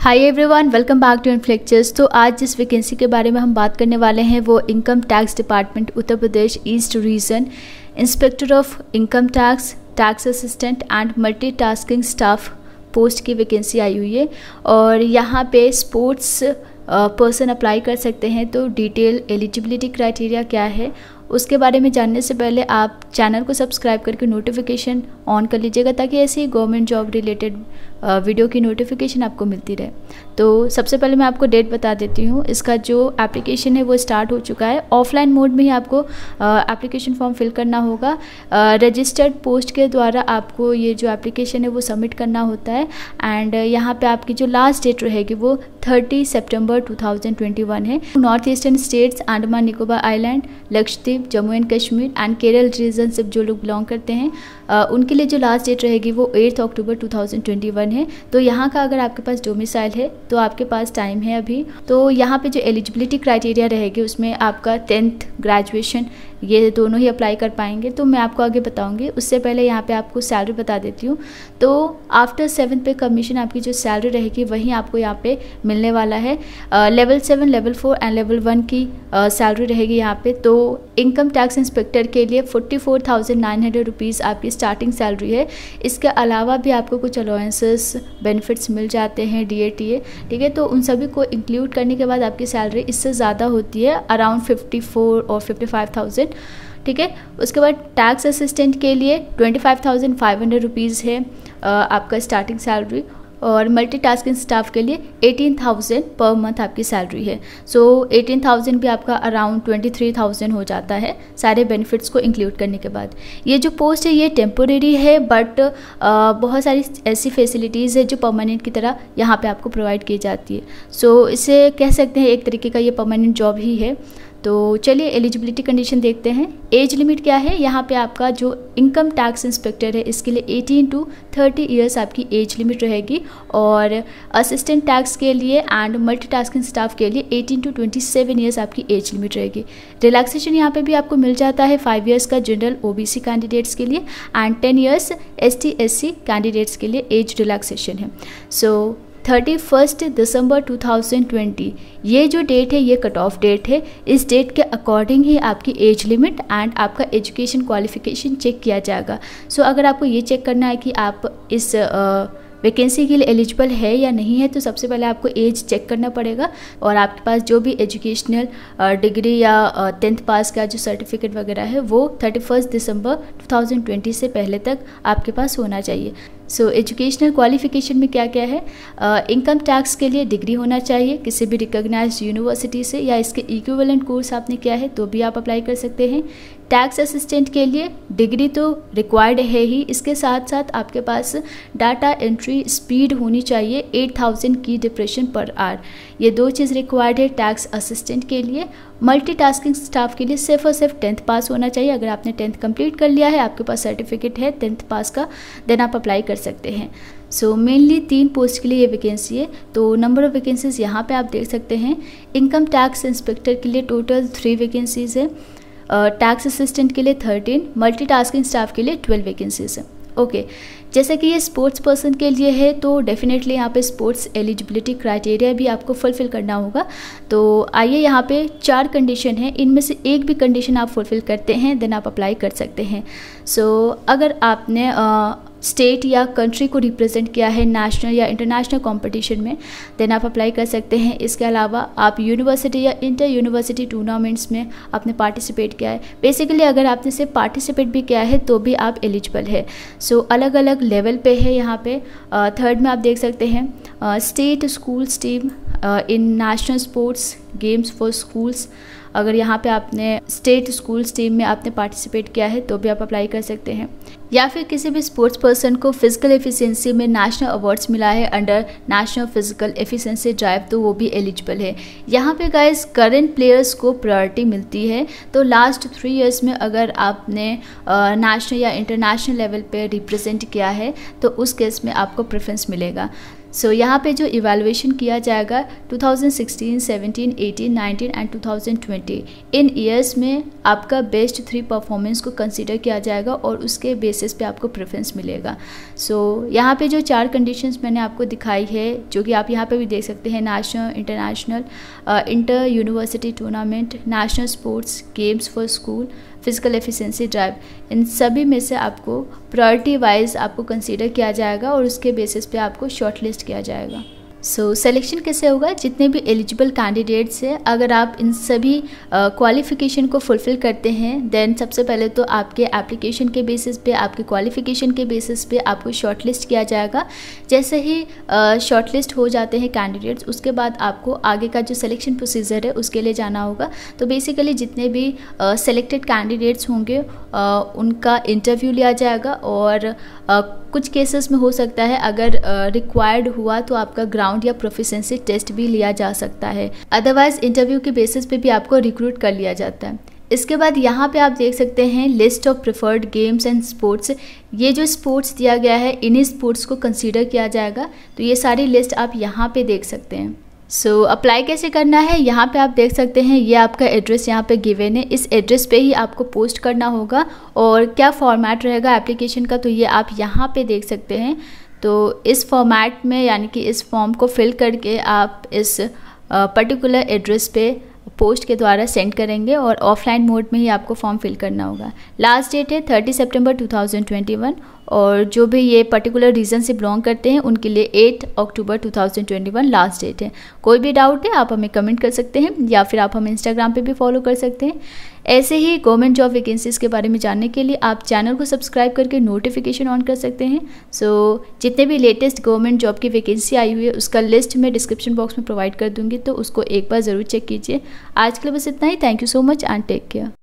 Hi everyone, welcome back to Inflectures. तो आज जिस वैकेंसी के बारे में हम बात करने वाले हैं वो income tax department Uttar Pradesh east region, inspector of income tax, tax assistant and multitasking staff post की वैकेंसी आई हुई है। और यहाँ पे स्पोर्ट्स पर्सन अप्लाई कर सकते हैं। तो डिटेल एलिजिबिलिटी क्राइटेरिया क्या है उसके बारे में जानने से पहले आप चैनल को सब्सक्राइब करके नोटिफिकेशन ऑन कर लीजिएगा ताकि ऐसी गवर्नमेंट जॉब रिलेटेड वीडियो की नोटिफिकेशन आपको मिलती रहे। तो सबसे पहले मैं आपको डेट बता देती हूँ। इसका जो एप्लीकेशन है वो स्टार्ट हो चुका है। ऑफलाइन मोड में ही आपको एप्लीकेशन फॉर्म फिल करना होगा। रजिस्टर्ड पोस्ट के द्वारा आपको ये जो एप्लीकेशन है वो सबमिट करना होता है। एंड यहाँ पे आपकी जो लास्ट डेट रहेगी वो 30 सितंबर 2021 है। North eastern states, Andaman Nicobar island, Lakshadweep, Jammu and Kashmir and Kerala region से जो लोग बिलोंग करते हैं उनके लिए जो लास्ट डेट रहेगी वो 8 अक्टूबर 2021 है। तो यहाँ का अगर आपके पास डोमिसाइल है तो आपके पास टाइम है अभी। तो यहाँ पे जो एलिजिबिलिटी क्राइटेरिया रहेगी उसमें आपका 10th ग्रेजुएशन ये दोनों ही अप्लाई कर पाएंगे। तो मैं आपको आगे बताऊंगी। उससे पहले यहाँ पे आपको सैलरी बता देती हूँ। तो आफ्टर 7th पे कमीशन आपकी जो सैलरी रहेगी वहीं आपको यहाँ पे मिलने वाला है। लेवल 7, लेवल 4 एंड लेवल 1 की सैलरी रहेगी यहाँ पे। तो इनकम टैक्स इंस्पेक्टर के लिए 44,900 रुपीज़ आपकी स्टार्टिंग सैलरी है। इसके अलावा भी आपको कुछ अलाउंसेस बेनिफिट्स मिल जाते हैं, DATA, ठीक है। तो उन सभी को इंक्लूड करने के बाद आपकी सैलरी इससे ज़्यादा होती है, अराउंड 54 और 55,000, ठीक है। उसके बाद टैक्स असिस्टेंट के लिए 25,500 रुपीज़ है आपका स्टार्टिंग सैलरी। और मल्टीटास्किंग स्टाफ के लिए 18,000 पर मंथ आपकी सैलरी है। सो 18,000 भी आपका अराउंड 23,000 हो जाता है सारे बेनिफिट्स को इंक्लूड करने के बाद। ये जो पोस्ट है ये टेम्पोरेरी है, बट बहुत सारी ऐसी फैसिलिटीज़ है जो परमानेंट की तरह यहाँ पे आपको प्रोवाइड की जाती है। सो इसे कह सकते हैं एक तरीके का ये परमानेंट जॉब ही है। तो चलिए एलिजिबिलिटी कंडीशन देखते हैं। एज लिमिट क्या है यहाँ पे आपका जो इनकम टैक्स इंस्पेक्टर है इसके लिए 18 to 30 ईयर्स आपकी एज लिमिट रहेगी। और असिस्टेंट टैक्स के लिए एंड मल्टीटास्किंग स्टाफ के लिए 18 to 27 ईयर्स आपकी एज लिमिट रहेगी। रिलैक्सेशन यहाँ पे भी आपको मिल जाता है 5 ईयर्स का जनरल OBC कैंडिडेट्स के लिए and 10 years ST SC candidates के लिए एज रिलैक्सेशन है। सो 31 दिसंबर 2020 ये जो डेट है ये कट ऑफ डेट है। इस डेट के अकॉर्डिंग ही आपकी एज लिमिट एंड आपका एजुकेशन क्वालिफिकेशन चेक किया जाएगा। सो अगर आपको ये चेक करना है कि आप इस वैकेंसी के लिए एलिजिबल है या नहीं है तो सबसे पहले आपको एज चेक करना पड़ेगा। और आपके पास जो भी एजुकेशनल डिग्री या 10th पास का जो सर्टिफिकेट वगैरह है वो 31 दिसंबर 2020 से पहले तक आपके पास होना चाहिए। सो एजुकेशनल क्वालिफिकेशन में क्या क्या है, इनकम टैक्स के लिए डिग्री होना चाहिए किसी भी रिकॉग्नाइज्ड यूनिवर्सिटी से या इसके इक्विवेलेंट कोर्स आपने किया है तो भी आप अप्लाई कर सकते हैं। टैक्स असिस्टेंट के लिए डिग्री तो रिक्वायर्ड है ही, इसके साथ साथ आपके पास डाटा एंट्री स्पीड होनी चाहिए 8,000 की डिप्रेशन पर आवर। ये दो चीज़ रिक्वायर्ड है टैक्स असिस्टेंट के लिए। मल्टीटास्किंग स्टाफ के लिए सिर्फ और सिर्फ 10th पास होना चाहिए। अगर आपने 10th कंप्लीट कर लिया है, आपके पास सर्टिफिकेट है 10th पास का, देन आप अप्लाई कर सकते हैं। सो मेनली 3 पोस्ट के लिए ये वैकेंसी है। तो नंबर ऑफ वैकेंसीज यहाँ पे आप देख सकते हैं। इनकम टैक्स इंस्पेक्टर के लिए टोटल 3 वैकेंसीज है, टैक्स असिस्टेंट के लिए 13, मल्टीटास्किंग स्टाफ के लिए 12 वैकेंसीज है। ओके, जैसे कि ये स्पोर्ट्स पर्सन के लिए है तो डेफिनेटली यहाँ पे स्पोर्ट्स एलिजिबिलिटी क्राइटेरिया भी आपको फुलफिल करना होगा। तो आइए, यहाँ पे 4 कंडीशन है, इनमें से एक भी कंडीशन आप फुलफिल करते हैं देन आप अप्लाई कर सकते हैं। सो अगर आपने स्टेट या कंट्री को रिप्रेजेंट किया है नेशनल या इंटरनेशनल कंपटीशन में देन आप अप्लाई कर सकते हैं। इसके अलावा आप यूनिवर्सिटी या इंटर यूनिवर्सिटी टूर्नामेंट्स में आपने पार्टिसिपेट किया है। बेसिकली अगर आपने सिर्फ पार्टिसिपेट भी किया है तो भी आप एलिजिबल है। सो अलग अलग लेवल पे है यहाँ पे। 3rd में आप देख सकते हैं state schools team in national sports games for schools. अगर यहाँ पे आपने स्टेट स्कूल्स टीम में आपने पार्टिसिपेट किया है तो भी आप अप्लाई कर सकते हैं। या फिर किसी भी स्पोर्ट्स पर्सन को फिजिकल एफिशिएंसी में नेशनल अवार्ड्स मिला है under national physical efficiency drive तो वो भी एलिजिबल है। यहाँ पे गाइस करंट प्लेयर्स को प्रायोरिटी मिलती है। तो लास्ट 3 इयर्स में अगर आपने नेशनल या इंटरनेशनल लेवल पे रिप्रेजेंट किया है तो उस केस में आपको प्रेफरेंस मिलेगा। सो यहाँ पे जो इवैल्यूएशन किया जाएगा 2016, 17, 18, 19 एंड 2020 इन ईयर्स में आपका बेस्ट 3 परफॉर्मेंस को कंसीडर किया जाएगा और उसके बेसिस पे आपको प्रेफरेंस मिलेगा। सो यहाँ पे जो 4 कंडीशंस मैंने आपको दिखाई है, जो कि आप यहाँ पे भी देख सकते हैं, national, international, inter university tournament, national sports, games for school, physical efficiency drive, इन सभी में से आपको प्रायोरिटी वाइज आपको कंसीडर किया जाएगा और उसके बेसिस पे आपको शॉर्टलिस्ट किया जाएगा। सो सिलेक्शन कैसे होगा? जितने भी एलिजिबल कैंडिडेट्स हैं, अगर आप इन सभी क्वालिफ़िकेशन को फुलफ़िल करते हैं, देन सबसे पहले तो आपके एप्लीकेशन के बेसिस पे, आपके क्वालिफ़िकेशन के बेसिस पे आपको शॉर्टलिस्ट किया जाएगा। जैसे ही शॉर्टलिस्ट हो जाते हैं कैंडिडेट्स, उसके बाद आपको आगे का जो सिलेक्शन प्रोसीजर है उसके लिए जाना होगा। तो बेसिकली जितने भी सेलेक्टेड कैंडिडेट्स होंगे उनका इंटरव्यू लिया जाएगा और कुछ केसेस में हो सकता है अगर रिक्वायर्ड हुआ तो आपका ग्राउंड या प्रोफिशिएंसी टेस्ट भी लिया जा सकता है। अदरवाइज इंटरव्यू के बेसिस पे भी आपको रिक्रूट कर लिया जाता है। इसके बाद यहाँ पे आप देख सकते हैं list of preferred games and sports. ये जो स्पोर्ट्स दिया गया है, इन्हीं स्पोर्ट्स को कंसीडर किया जाएगा। तो ये सारी लिस्ट आप यहाँ पे देख सकते हैं। सो अप्लाई कैसे करना है, यहाँ पे आप देख सकते हैं, ये आपका एड्रेस यहाँ पे गिवन है। इस एड्रेस पे ही आपको पोस्ट करना होगा और क्या फॉर्मेट रहेगा एप्लीकेशन का, तो ये आप यहाँ पे देख सकते हैं। तो इस फॉर्मेट में, यानी कि इस फॉर्म को फिल करके आप इस पर्टिकुलर एड्रेस पे पोस्ट के द्वारा सेंड करेंगे और ऑफलाइन मोड में ही आपको फॉर्म फिल करना होगा। लास्ट डेट है 30 सितंबर 2021 और जो भी ये पर्टिकुलर रीजन से बिलोंग करते हैं उनके लिए 8 अक्टूबर 2021 लास्ट डेट है। कोई भी डाउट है आप हमें कमेंट कर सकते हैं या फिर आप हमें इंस्टाग्राम पे भी फॉलो कर सकते हैं। ऐसे ही गवर्नमेंट जॉब वैकेंसीज़ के बारे में जानने के लिए आप चैनल को सब्सक्राइब करके नोटिफिकेशन ऑन कर सकते हैं। सो जितने भी लेटेस्ट गवर्नमेंट जॉब की वैकेंसी आई हुई है उसका लिस्ट मैं डिस्क्रिप्शन बॉक्स में प्रोवाइड कर दूँगी, तो उसको एक बार ज़रूर चेक कीजिए। आज के लिए बस इतना ही। Thank you so much and take care.